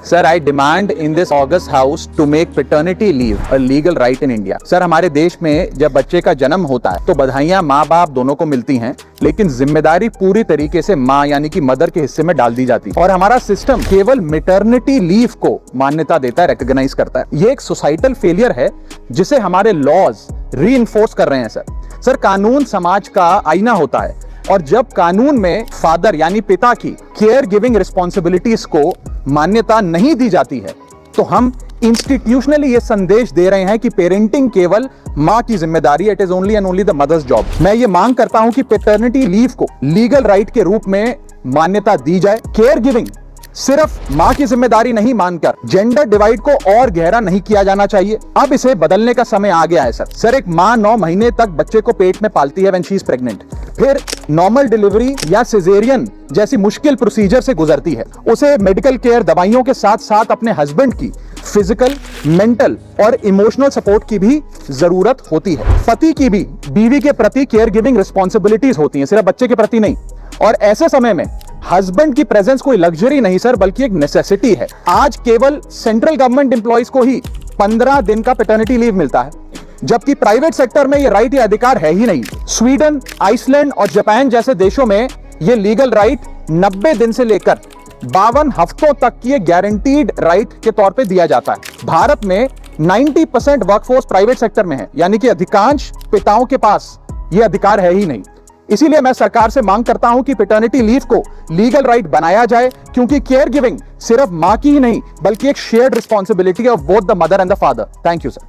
Sir, I demand in this August House to make paternity leave a legal right in India. Sir, हमारे देश में जब बच्चे का जन्म होता है तो बधाइयां माँ बाप दोनों को मिलती हैं, लेकिन जिम्मेदारी पूरी तरीके से माँ यानी कि मदर के हिस्से में डाल दी जाती है और हमारा सिस्टम केवल मैटरनिटी लीव को मान्यता देता है, रिकॉग्नाइज करता है। ये एक सोसाइटल फेलियर है जिसे हमारे लॉज रीइंफोर्स कर रहे हैं। सर, कानून समाज का आईना होता है और जब कानून में फादर यानी पिता की केयर गिविंग रिस्पॉन्सिबिलिटीज को मान्यता नहीं दी जाती है तो हम इंस्टीट्यूशनली ये संदेश दे रहे हैं कि पेरेंटिंग केवल मां की जिम्मेदारी, it is only and only the mother's job. मैं ये मांग करता हूं कि पैटर्निटी लीव को लीगल राइट के रूप में मान्यता दी जाए। केयर गिविंग सिर्फ मां की जिम्मेदारी नहीं मानकर जेंडर डिवाइड को और गहरा नहीं किया जाना चाहिए। अब इसे बदलने का समय आ गया है। सर, एक मां 9 महीने तक बच्चे को पेट में पालती है व्हेन शी इज प्रेग्नेंट, फिर नॉर्मल डिलीवरी या सिजेरियन जैसी मुश्किल प्रोसीजर से गुजरती है। उसे मेडिकल केयर, दवाइयों के साथ साथ अपने हस्बैंड की फिजिकल, मेंटल और इमोशनल सपोर्ट की भी जरूरत होती है। पति की भी बीवी के प्रति केयर गिविंग रिस्पॉन्सिबिलिटीज होती हैं, सिर्फ बच्चे के प्रति नहीं। और ऐसे समय में हस्बैंड की प्रेजेंस कोई लग्जरी नहीं सर, बल्कि एक नेसेसिटी है। आज केवल सेंट्रल गवर्नमेंट एम्प्लॉइज को ही 15 दिन का पैटर्निटी लीव मिलता है, जबकि प्राइवेट सेक्टर में ये राइट या अधिकार है ही नहीं। स्वीडन, आइसलैंड और जापान जैसे देशों में ये लीगल राइट 90 दिन से लेकर 52 हफ्तों तक की गारंटीड राइट के तौर पे दिया जाता है। भारत में 90% वर्कफोर्स प्राइवेट सेक्टर में है, यानी कि अधिकांश पिताओं के पास ये अधिकार है ही नहीं। इसीलिए मैं सरकार से मांग करता हूं कि पैटर्निटी लीव को लीगल राइट बनाया जाए, क्योंकि केयर गिविंग सिर्फ मां की ही नहीं बल्कि एक shared responsibility of both the mother and the father. Thank you sir.